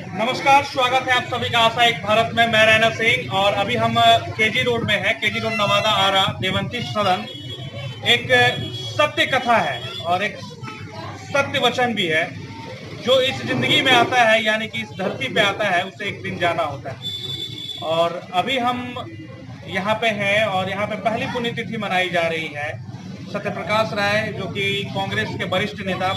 नमस्कार, स्वागत है आप सभी का आशा एक भारत में। मैं रैना सिंह और अभी हम केजी रोड में हैं। केजी रोड नवादा आरा देवंती सदन एक सत्य कथा है और एक सत्य वचन भी है। जो इस जिंदगी में आता है यानी कि इस धरती पे आता है उसे एक दिन जाना होता है। और अभी हम यहाँ पे हैं और यहाँ पे पहली पुण्यतिथि मनाई जा रही है। सत्यप्रकाश राय जो कि कांग्रेस के वरिष्ठ नेता,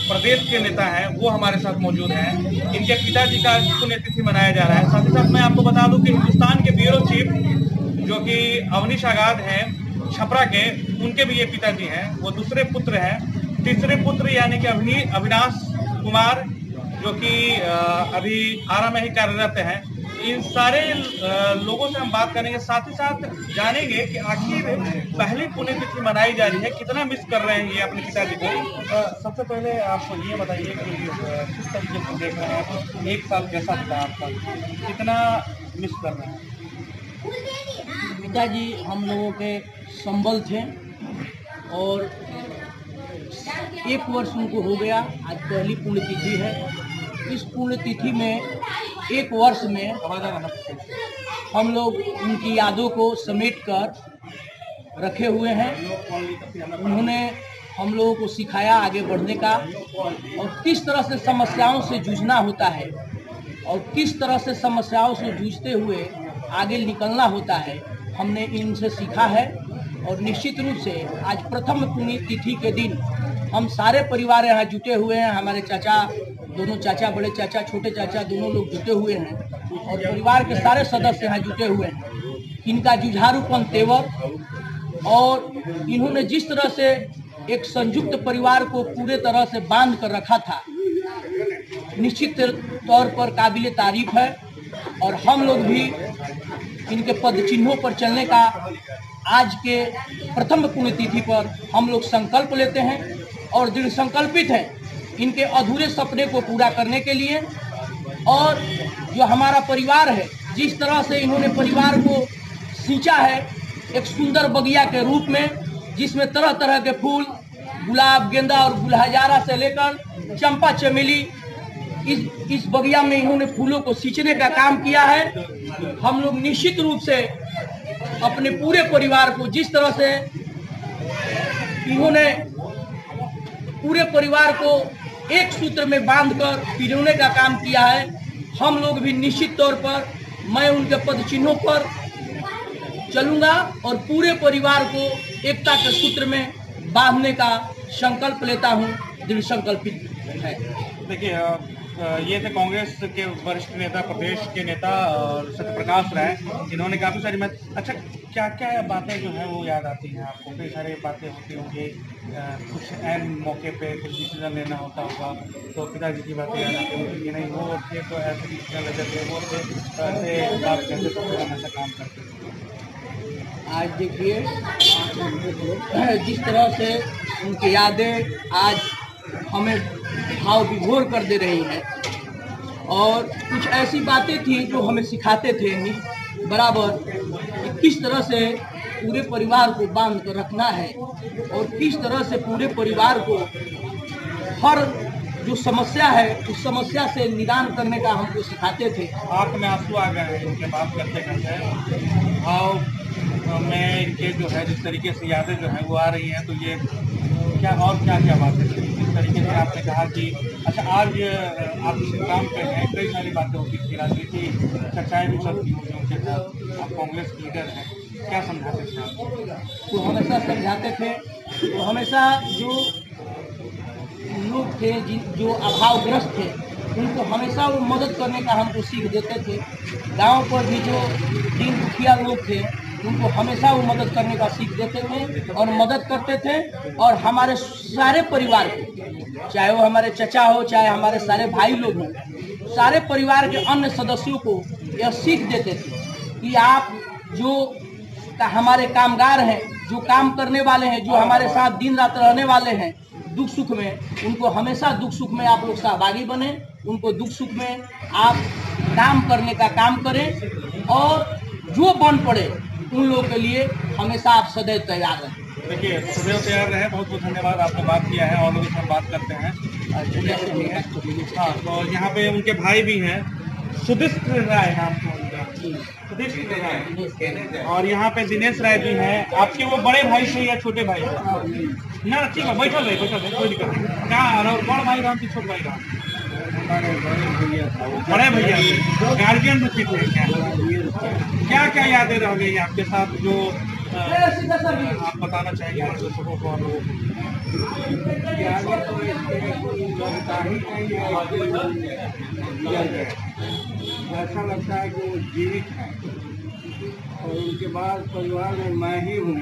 प्रदेश के नेता हैं, वो हमारे साथ मौजूद हैं। इनके पिताजी का पुण्यतिथि मनाया जा रहा है। साथ ही साथ मैं आपको बता दूं कि हिंदुस्तान के ब्यूरो चीफ जो कि अवनीश आगाद हैं छपरा के, उनके भी ये पिताजी हैं। वो दूसरे पुत्र हैं। तीसरे पुत्र यानी कि अविनाश कुमार जो कि अभी आरा में ही कार्यरत हैं। इन सारे लोगों से हम बात करेंगे, साथ ही साथ जानेंगे कि आखिर पहली पुण्यतिथि मनाई जा रही है, कितना मिस कर रहे हैं ये अपने पिताजी को। सबसे पहले आप ये बताइए कि किस तरीके से देख रहे हैं, एक साल कैसा था आपका, कितना मिस कर रहे हैं? पिताजी हम लोगों के संबल थे और 1 वर्ष उनको हो गया। आज पहली पुण्यतिथि है। इस पुण्यतिथि में 1 वर्ष में हम लोग उनकी यादों को समेट कर रखे हुए हैं। उन्होंने हम लोगों को सिखाया आगे बढ़ने का और किस तरह से समस्याओं से जूझना होता है और किस तरह से समस्याओं से जूझते हुए आगे निकलना होता है। हमने इनसे सीखा है और निश्चित रूप से आज प्रथम पुण्यतिथि के दिन हम सारे परिवार यहाँ जुटे हुए हैं। हमारे चाचा, दोनों चाचा, बड़े चाचा, छोटे चाचा, दोनों लोग जुटे हुए हैं और परिवार के सारे सदस्य यहाँ जुटे हुए हैं। इनका जुझारूपन तेवर और इन्होंने जिस तरह से एक संयुक्त परिवार को पूरे तरह से बांध कर रखा था, निश्चित तौर पर काबिले तारीफ है। और हम लोग भी इनके पद चिन्हों पर चलने का आज के प्रथम पुण्यतिथि पर हम लोग संकल्प लेते हैं और दृढ़ संकल्पित हैं इनके अधूरे सपने को पूरा करने के लिए। और जो हमारा परिवार है, जिस तरह से इन्होंने परिवार को सींचा है एक सुंदर बगिया के रूप में, जिसमें तरह तरह के फूल, गुलाब, गेंदा और गुलहजारा से लेकर चंपा चमेली, इस बगिया में इन्होंने फूलों को सींचने का काम किया है। हम लोग निश्चित रूप से अपने पूरे परिवार को, जिस तरह से इन्होंने पूरे परिवार को एक सूत्र में बांधकर पिरोने का काम किया है, हम लोग भी निश्चित तौर पर मैं उनके पद चिन्हों पर चलूंगा और पूरे परिवार को एकता के सूत्र में बांधने का संकल्प लेता हूं। दृढ़ संकल्पित है। देखिए, ये थे कांग्रेस के वरिष्ठ नेता, प्रदेश के नेता और सत्यप्रकाश राय। इन्होंने काफ़ी सारी अच्छा, क्या क्या बातें जो है वो याद आती हैं आपको? कई सारी बातें होती होंगी, कुछ ऐन मौके पे कुछ डिसीजन लेना होता होगा तो पिताजी की बातें याद आती होंगी कि नहीं वो थे तो ऐसे डिसीजन लेते थे, वो थे ऐसे बात कहते तो फिर हम ऐसा काम करते थे। आज देखिए जिस तरह से उनकी यादें आज हमें भाव विभोर कर दे रही हैं और कुछ ऐसी बातें थी जो हमें सिखाते थे बराबर कि किस तरह से पूरे परिवार को बांध कर रखना है और किस तरह से पूरे परिवार को हर जो समस्या है उस समस्या से निदान करने का हमको सिखाते थे। आँख में आंसू आ गए हैं इनके बात करते करते। भाव में इनके जो है जिस तरीके से यादें जो है वो आ रही हैं, तो ये क्या क्या बातें थी जिस तरीके से आपने कहा कि अच्छा आज आप इस काम पे हैं, कई सारी बातें होती थी, राजनीति चर्चाएँ भी चलती होंगी उनके साथ, आप कांग्रेस के लीडर हैं, क्या समझाते थे आप? तो हमेशा समझाते थे, तो हमेशा जो लोग थे जो अभावग्रस्त थे उनको हमेशा वो मदद करने का हमको सीख देते थे। गांव पर भी जो दीन दुखिया लोग थे उनको हमेशा वो मदद करने का सीख देते थे और मदद करते थे। और हमारे सारे परिवार को, चाहे वो हमारे चचा हो, चाहे हमारे सारे भाई लोग हों, सारे परिवार के अन्य सदस्यों को यह सीख देते थे कि आप जो हमारे कामगार हैं, जो काम करने वाले हैं, जो हमारे साथ दिन रात रहने वाले हैं, दुख सुख में उनको हमेशा दुख सुख में आप लोग सहभागी बने, उनको दुख सुख में आप काम करने का काम करें और जो बन पड़े उन लोगों के लिए हमेशा आप सदैव तैयार रहें। देखिए, सदैव तैयार रहे। बहुत बहुत धन्यवाद, आपने बात किया है और लोगों से हम बात करते हैं। हाँ, तो यहाँ पे उनके भाई भी हैं, सुदिष्ट राय नाम था उनका, सुदिष्ट राय। और यहाँ पे दिनेश राय जी हैं। आपके वो बड़े भाई से या छोटे भाई से? ना ठीक है, बैठल रहे कोई दिक्कत नहीं। क्या और बड़ भाई राम की छोट भाई राम? बड़े भैया गार्जियन रूपी थे क्या क्या यादें रह गई आपके साथ जो आप बताना चाहेंगे दर्शकों को? ऐसा लगता है कि वो जीवित है और उनके बाद परिवार में मैं ही हूँ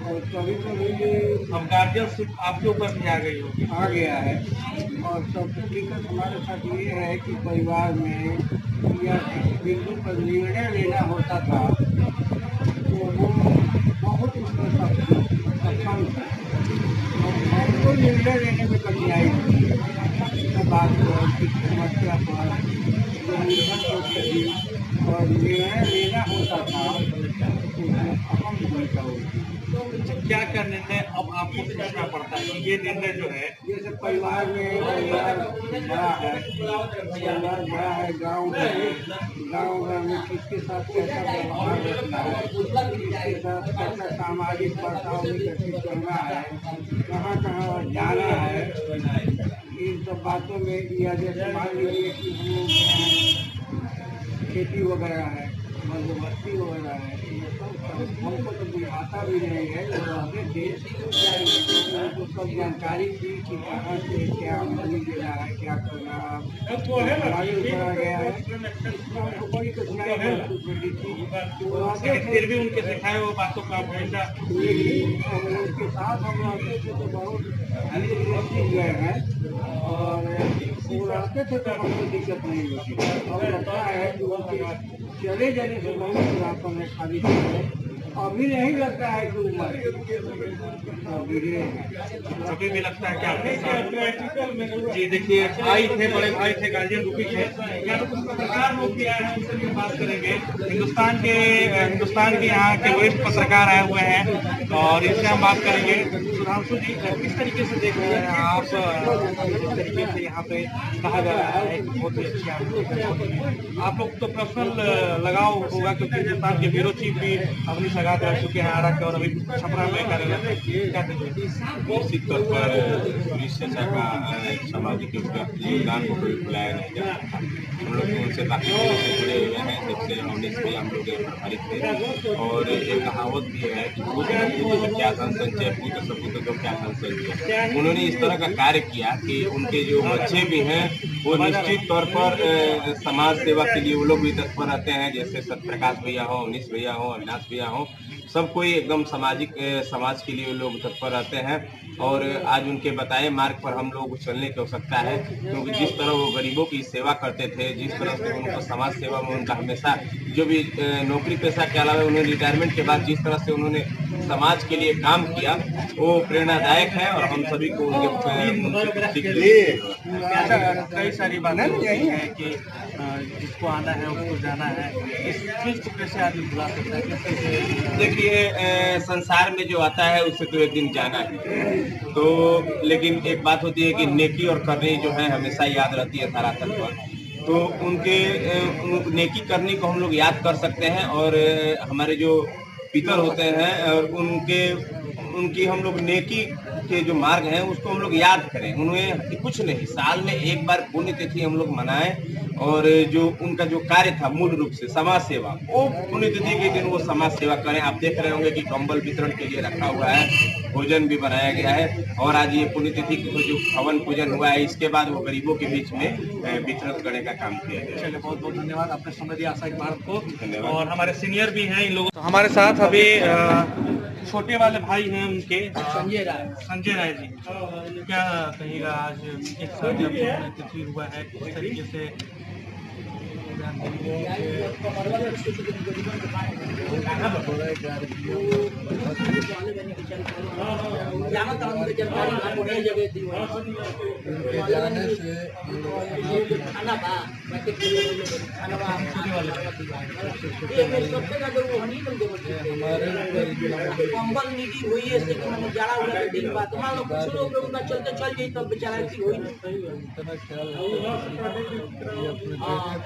और कभी कभी अब गार्जियनशिप आपके ऊपर भी आ गई होगी। आ गया है। और सब दिक्कत हमारे साथ ये है कि परिवार में या बिंदु पर निर्णय लेना होता था तो वो बहुत उसमें सक्षम था। हमको निर्णय लेने में कठिनाई होती है बात की समस्या पर और निर्णय लेना होता था उसमें अहम भूमिका होती है। क्या क्या निर्णय अब आपको सोचना पड़ता है? ये निर्णय जो है जैसे परिवार में बड़ा है गांव में किसके साथ कैसा व्यवहार रखना है, किसके साथ कैसा सामाजिक बर्ताव विकसित करना है, कहाँ कहाँ जाना है, इन सब बातों में। या जैसे मान लीजिए कि हम खेती वगैरह है, मधुमक्खी वगैरह है, हमको तो बुझाता भी नहीं है। रहते थे तो सब जानकारी थी कि कहाँ से क्या मनी देना है, क्या करना है, करा गया है। हमको बड़ी कठिनाई महसूस होती थी। फिर भी उनके सिखाए वो बातों का हमेशा उनके साथ हम रहते थे तो बहुत सीख गए हैं और वो रहते थे तो हमको दिक्कत नहीं होती। अब लगता है कि उनके चले जाने से बहुत खुलापन है खाली है। अभी नहीं लगता है कि उम्र अभी भी लगता है क्या? जी देखिए, भाई थे, बड़े भाई थे, गार्जियन रूपी थे। या तो कुछ पत्रकार लोग भी आए हैं, उनसे भी बात करेंगे। हिंदुस्तान के यहाँ के वरिष्ठ पत्रकार आए हुए हैं और इनसे हम बात करेंगे। सुधांशु जी, किस तरीके से देख रहे हैं आप जिस तरीके से यहाँ पे कहा जा रहा है बहुत ही अच्छी आप लोग तो पर्सनल लगाव होगा क्योंकि हिंदुस्तान के ब्यूरो चीफ भी अपनी सगात रह चुके हैं आरा के और अभी छपरा में निश्चित तौर पर पुलिस चर्चा का सामाजिक योगदान को कोई भुलाया नहीं जा सकता। हम लोग उनसे काफी दिनों से जुड़े हुए हैं, जब से हम लोग प्रभावित थे। और एक कहावत भी है कि क्या संचय पूत सपूत जो क्या संचय। उन्होंने इस तरह का कार्य किया कि उनके जो बच्चे भी हैं वो निश्चित तौर पर समाज सेवा के लिए वो लोग भी तत्पर रहते हैं। जैसे सत्यप्रकाश भैया हो, अवनीश भैया हो, अविनाश भैया हो, सब कोई एकदम समाज के लिए लोग तत्पर रहते हैं। और आज उनके बताए मार्ग पर हम लोग चलने की आवश्यकता है क्योंकि जिस तरह वो गरीबों की सेवा करते थे, जिस तरह से उनको समाज सेवा में उनका हमेशा जो भी नौकरी पेशा के अलावा उन्होंने रिटायरमेंट के बाद जिस तरह से उन्होंने समाज के लिए काम किया वो प्रेरणादायक है और हम सभी को उनके कई सारी बातें यही है कि जिसको आना है उसको जाना है। इस चीज को कैसे आदमी भुला सकता है? देखिए, संसार में जो आता है उससे तो एक दिन जाना है। तो लेकिन एक बात होती है कि नेकी और करनी जो है हमेशा याद रहती है धरातल पर। तो उनके नेकी करने को हम लोग याद कर सकते हैं और हमारे जो पितर होते हैं और उनकी हम लोग नेकी के जो मार्ग हैं उसको हम लोग याद करें। उन्हें कुछ नहीं, साल में एक बार पुण्यतिथि हम लोग मनाएं और जो उनका जो कार्य था मूल रूप से समाज सेवा, वो पुण्यतिथि के दिन वो समाज सेवा करें। आप देख रहे होंगे कि कंबल वितरण के लिए रखा हुआ है, भोजन भी बनाया गया है और आज ये पुण्यतिथि को जो हवन पूजन हुआ है इसके बाद वो गरीबों के बीच में वितरण करने का काम किया गया। चलिए, बहुत बहुत धन्यवाद आपने समय दिया आशा भारत को। और हमारे सीनियर भी हैं इन लोगों। तो हमारे साथ अभी छोटे वाले भाई हैं उनके, संजय राय जी। क्या कहिएगा, आज एक साल जब पुण्यतिथि हुआ है किस तरीके से जाने से कंबल निधि हुई है, इससे कि मैंने जाड़ा हुआ के दिन बाद मान लो कुछ लोग उनका चलते चल गई तब बेचारा की हुई नहीं।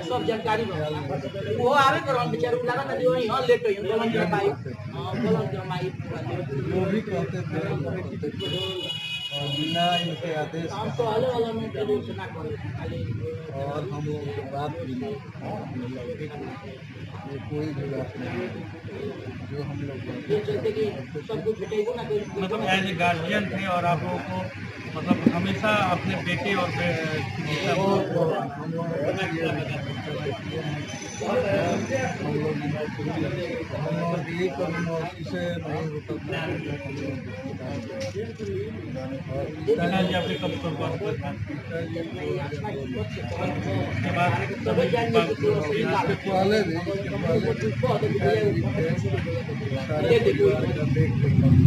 सब जानकारी वो आवे करो बेचारा लगा ना दियो यहां लेट होई बोलन जमाई बोलन जमाई वो भी कहते थे और बिना इनके आदेश हम तो अलग अलग में जरूर सुना करे खाली और हम लोग की बात भी नहीं, ये कोई भी बात नहीं जो हम लोग ये चलते कि सब कुछ भेटेगा ना मतलब एज ए गार्जियन थे और आप लोगों को मतलब हमेशा अपने बेटे और ये कभी से नहीं होता था। पिताजी आपके कब शुरुआत हुआ था? उसके बाद पहले भी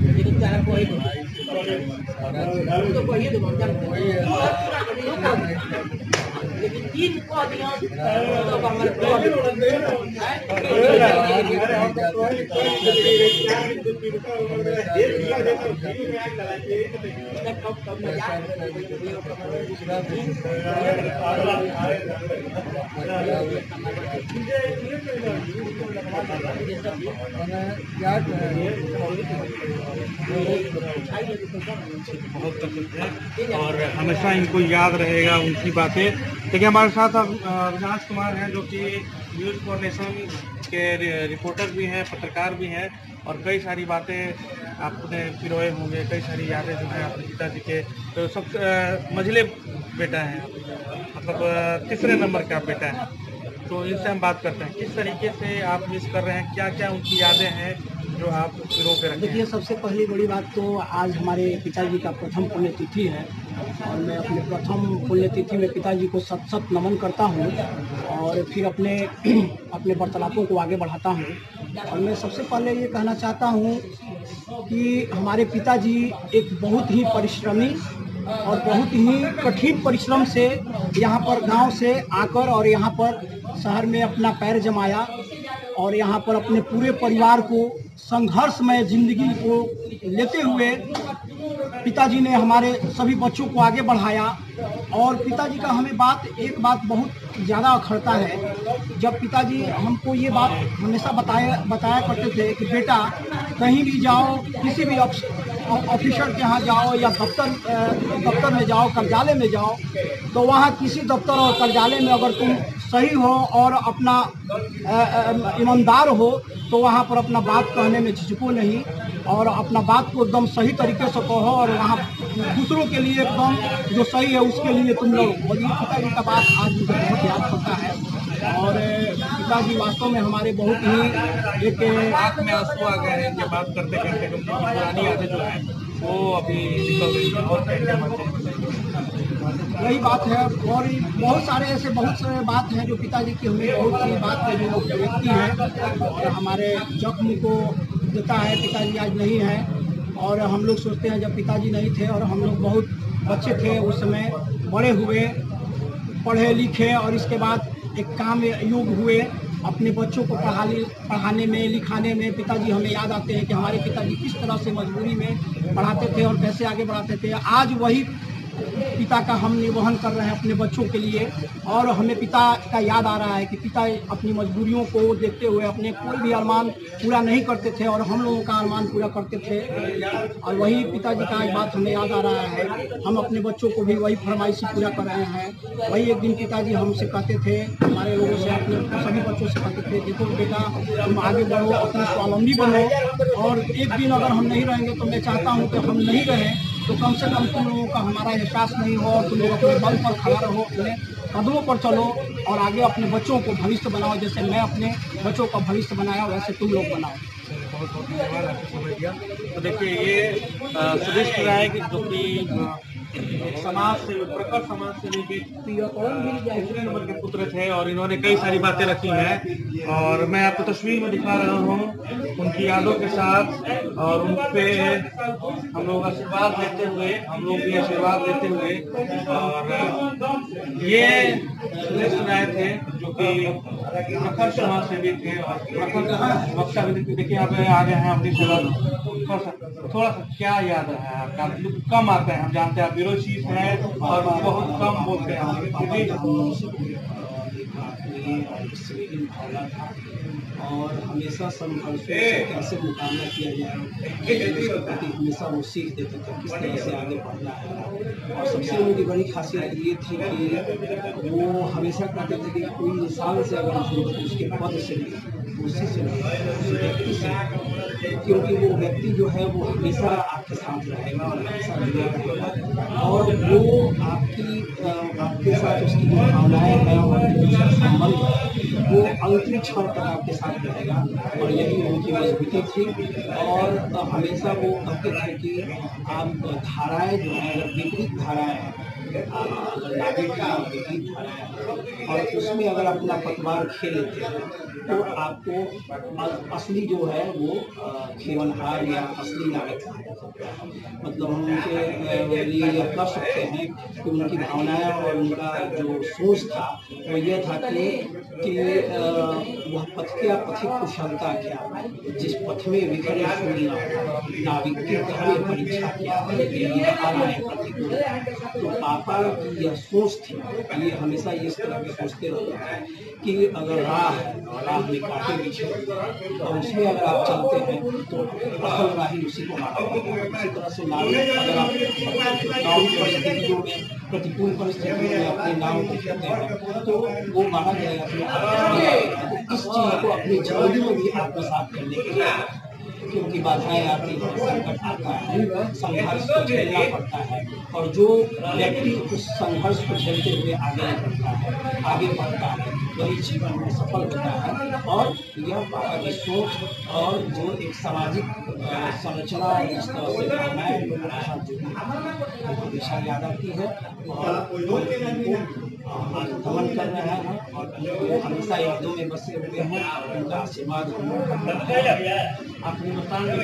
लेकिन तारा कोई तो कोई तो लेकिन तीन को दिया तो हमारे बहुत पसंद है और हमेशा इनको याद रहेगा उनकी बातें। देखिए हमारे साथ अब अविनाश कुमार हैं जो कि न्यूज़ फॉर नेशन के रिपोर्टर भी हैं, पत्रकार भी हैं और कई सारी बातें आपने पिरोए होंगे, कई सारी यादें जो हैं अपने पिताजी के। तो सबसे मझले बेटा हैं, मतलब तीसरे नंबर का बेटा है, तो इनसे हम बात करते हैं किस तरीके से आप मिस कर रहे हैं, क्या क्या उनकी यादें हैं जो आप पिरो के रखें। देखिए सबसे पहली बड़ी बात तो आज हमारे पिताजी का प्रथम पुण्यतिथि है और मैं अपने प्रथम पुण्यतिथि में पिताजी को सत सत नमन करता हूँ और फिर अपने वार्तालापों को आगे बढ़ाता हूँ। और मैं सबसे पहले ये कहना चाहता हूँ कि हमारे पिताजी एक बहुत ही परिश्रमी और बहुत ही कठिन परिश्रम से यहाँ पर गांव से आकर और यहाँ पर शहर में अपना पैर जमाया और यहाँ पर अपने पूरे परिवार को संघर्षमय जिंदगी को लेते हुए पिताजी ने हमारे सभी बच्चों को आगे बढ़ाया। और पिताजी का हमें एक बात बहुत ज़्यादा अखरता है। जब पिताजी हमको ये बात हमेशा बताया करते थे कि बेटा कहीं भी जाओ, किसी भी ऑफिसर के यहाँ जाओ या दफ्तर में जाओ, कार्यालय में जाओ, तो वहाँ किसी दफ्तर और कार्यालय में अगर तुम सही हो और अपना ईमानदार हो तो वहाँ पर अपना बात कहने में झिझको नहीं और अपना बात को एकदम सही तरीके से कहो और वहाँ दूसरों के लिए एकदम जो सही है उसके लिए तुम लोग। पिताजी का बात आज मुझे बहुत याद करता है और पिताजी वास्तव में हमारे बहुत ही एक आँख में आंसू आ गए हैं इनके बात करते करते, क्योंकि पुरानी यादें जो है वो अभी निकल रही है। और वही बात है और बहुत सारे बात हैं जो पिताजी की हमें बहुत सी बात है जो व्यक्ति है और हमारे जख्म को देता है। पिताजी आज नहीं है और हम लोग सोचते हैं जब पिताजी नहीं थे और हम लोग बहुत बच्चे थे उस समय, बड़े हुए, पढ़े लिखे और इसके बाद एक काम युग हुए, अपने बच्चों को पढ़ाने में लिखाने में पिताजी हमें याद आते हैं कि हमारे पिताजी किस तरह से मजबूरी में पढ़ाते थे और कैसे आगे बढ़ाते थे। आज वही पिता का हम निर्वहन कर रहे हैं अपने बच्चों के लिए और हमें पिता का याद आ रहा है कि पिता अपनी मजबूरियों को देखते हुए अपने कोई भी अरमान पूरा नहीं करते थे और हम लोगों का अरमान पूरा करते थे। और वही पिताजी का एक बात हमें याद आ रहा है, हम अपने बच्चों को भी वही फरमाइशी पूरा कर रहे हैं। वही एक दिन पिताजी हमसे कहते थे, हमारे लोगों से, अपने सभी बच्चों से कहते थे, देखो बेटा तुम आगे बढ़ो, अपने स्वावलंबी बनो और एक दिन अगर हम नहीं रहेंगे तो मैं चाहता हूँ कि हम नहीं रहें तो कम से कम तुम लोगों का हमारा एहसास नहीं हो और तुम लोग अपने बल पर खड़ा रहो, अपने कदमों पर चलो और आगे अपने बच्चों को भविष्य बनाओ। जैसे मैं अपने बच्चों का भविष्य बनाया वैसे तुम लोग बनाओ। बहुत बहुत धन्यवाद आपको समय दिया। तो देखिए ये सुरेश राय जो कि एक समाज से प्रखर समाज सेवी व्यक्ति दूसरे नंबर के पुत्र थे और इन्होंने कई सारी बातें रखी हैं और मैं आपको तस्वीर में दिखा रहा हूँ उनकी यादों के साथ और उन पे हम लोग आशीर्वाद देते हुए हम लोग भी आशीर्वाद देते हुए और ये सुरेश राय थे जो कि प्रखर समाज सेवी थे और प्रखर वक्ता भी थे। देखिए आप आ गए हैं अपनी सेवा थोड़ा सा क्या याद है आपका? कम आते हैं, हम जानते हैं आप ब्यूरो चीफ हैं और बहुत कम बोलते हैं। और हमेशा संघर्षों से कैसे मुकाबला किया जाए हमेशा वो सीख देते थे किस तरह से आगे बढ़ना है। और सबसे उनकी बड़ी खासियत ये थी कि वो हमेशा कहते थे कि कोई इंसान से अगर उसके पद से उसी से उस व्यक्ति से, क्योंकि वो व्यक्ति जो है वो हमेशा आपके साथ रहेगा और हमेशा जुड़ा रहेगा और वो आपके साथ उसकी जो भावनाएं हैं और जो संबंध है वो अंतिम क्षण तक आपके साथ रहेगा और यही उनकी मजबूती थी। और हमेशा वो कहते थे कि आप धाराएं जो है अगर विपरीत धाराएं हैं नाभिक की विपरीत धाराएं हैं और उसमें अगर अपना पतवार खेल लेते हैं तो आपको असली जो है वो खेवनहार या असली नाविक कहा जा सकता है। मतलब हम उनके लिए यह कर सकते हैं कि उनकी भावनाएं और उनका जो सोच था वो यह था कि वह पथ क्या पथिक कुशलता क्या, जिस पथ में विखरे फूलना नाविक की गहरी परीक्षा क्या तो पापा की यह सोच थी। ये हमेशा इस तरह के सोचते रहते हैं कि अगर राह है और राह में कांटे बिछे और उसमें अगर आप चलते हैं तो असल राही उसी को माना जाएगा। इसी तरह से नाविक अगर आप गाँव की परिस्थितियों में प्रतिकूल परिस्थितियों में अपने नाव को खेलते हैं तो वो माना जाएगा कि इस चीज को अपनी जिंदगी में भी आत्मसात करने के लिए, क्योंकि बाधाएं आती हैं, संकट आता है, संघर्ष को झेलना पड़ता है और जो व्यक्ति उस संघर्ष को झेलते हुए आगे बढ़ता है वही जीवन में सफल होता है। और यह पापा की सोच और जो एक सामाजिक संरचना इस तरह से भावनाएं लोगों के साथ जुड़ी हमेशा याद आती है और दमन कर रहे हैं और वो हमेशा यादों में बसे हुए हैं। उनका आशीर्वाद अपने हिंदुस्तान में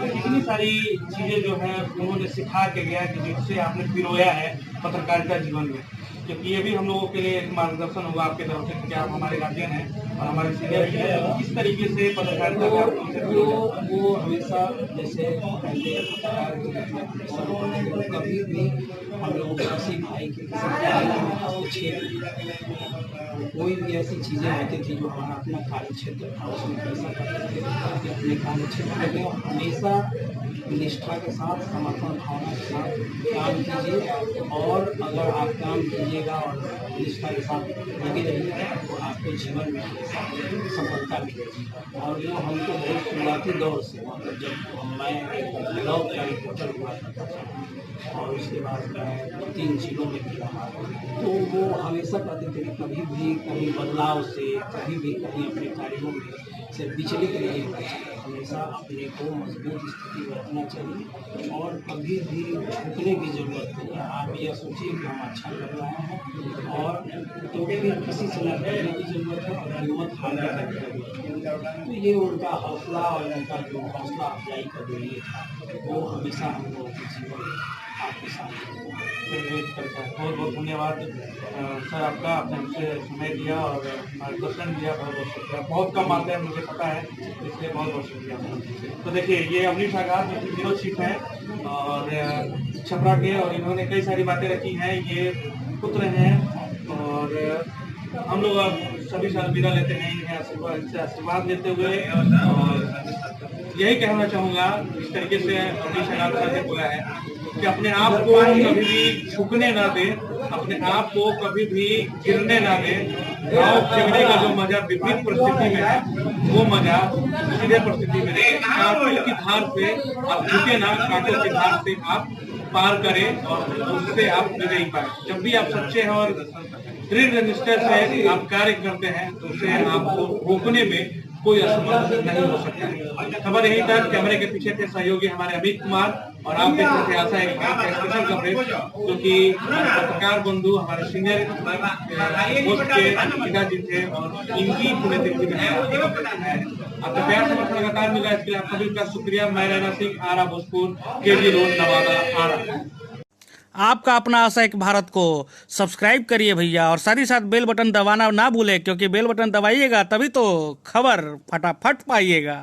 कितनी सारी चीजें जो है उन्होंने सिखा के गया कि जिससे आपने पिरोया है पत्रकारिता जीवन में, क्योंकि ये भी हम लोगों के लिए एक मार्गदर्शन होगा आपके तरफ से कि आप हमारे गार्जियन हैं और हमारे सीनियर भी हैं, तो किस तरीके से पत्रकारिता का वो हमेशा जैसे पहले कभी भी हम लोग किसी भाई के किसी कोई भी ऐसी चीज़ें होती थी जो हमारा अपना कार्य क्षेत्र था उसमें कैसा करते थे कि अपने कार्य क्षेत्र में हमेशा निष्ठा के साथ समर्पण भावना के साथ काम कीजिए और अगर आप काम कीजिएगा और निष्ठा के साथ लगे रहिएगा तो आपको जीवन में सफलता मिलेगी। और वो हमको बहुत शुरुआती दौर से मतलब जब मैं एक ब्लॉग का रिपोर्टर हुआ करता था और उसके बाद मैं 3 जिलों में भी रहा तो वो हमेशा कहते थे कि कभी भी कहीं बदलाव से कभी भी कहीं अपने कार्यों में से विचलित नहीं होना चाहिए, हमेशा अपने को मजबूत स्थिति में रखना चाहिए और कभी भी झुकने की जरूरत नहीं है। आप यह सोचिए कि हम अच्छा कर रहे हैं और तो फिर किसी से न डरने की जरूरत है और हिम्मत हारने की जरूरत है। तो ये उनका हौसला और उनका जो हौसला अफजाई का जो ये था वो हमेशा हम लोगों के जीवन में आपके साथ प्रेरित करता है। बहुत बहुत धन्यवाद सर आपका, आपने हमसे समय दिया और मार्गदर्शन दिया, बहुत बहुत शुक्रिया। बहुत कम आते हैं मुझे पता है, इसलिए बहुत बहुत शुक्रिया। तो देखिए ये अवनीश आगार जो कि ब्यूरो चीफ हैं और छपरा के और इन्होंने कई सारी बातें रखी हैं। ये पुत्र हैं और हम लोग सभी साल विदा लेते हैं इन्हें आशीर्वाद लेते हुए और यही कहना चाहूँगा इस तरीके से अवनीश आगार सर ने बोला है कि अपने आप को कभी भी झुकने ना दें, अपने आप को कभी भी गिरने ना दें। गाँव खेलने का जो मजा विपरीत परिस्थिति में है वो मजा सीधे परिस्थिति में नहीं। कांटों की धार पे आप झुके ना, कांटों की धार से आप पार करें और उससे आप विजयी पाए। जब भी आप सच्चे और दृढ़ निष्ठा से आप कार्य करते हैं तो उसे आपको रोकने में कोई असंबंध नहीं हो सकता है। खबर यहीं तक। कैमरे के पीछे थे सहयोगी हमारे अमित कुमार और आप देख रहे थे आशा एक भारत का स्पेशल कवरेज, क्योंकि हमारे पत्रकार बंधु हमारे सीनियर पोस्ट के पिताजी थे और इनकी पुण्यतिथि में आपका प्यार समर्थन लगातार मिला, इसके लिए आप सभी का शुक्रिया। मैं रैना सिंह, आरा भोजपुर, केजी रोड, नवादा, आरा। आपका अपना आशा एक भारत को सब्सक्राइब करिए भैया, और साथ ही साथ बेल बटन दबाना ना भूलें, क्योंकि बेल बटन दबाइएगा तभी तो खबर फटाफट पाइएगा।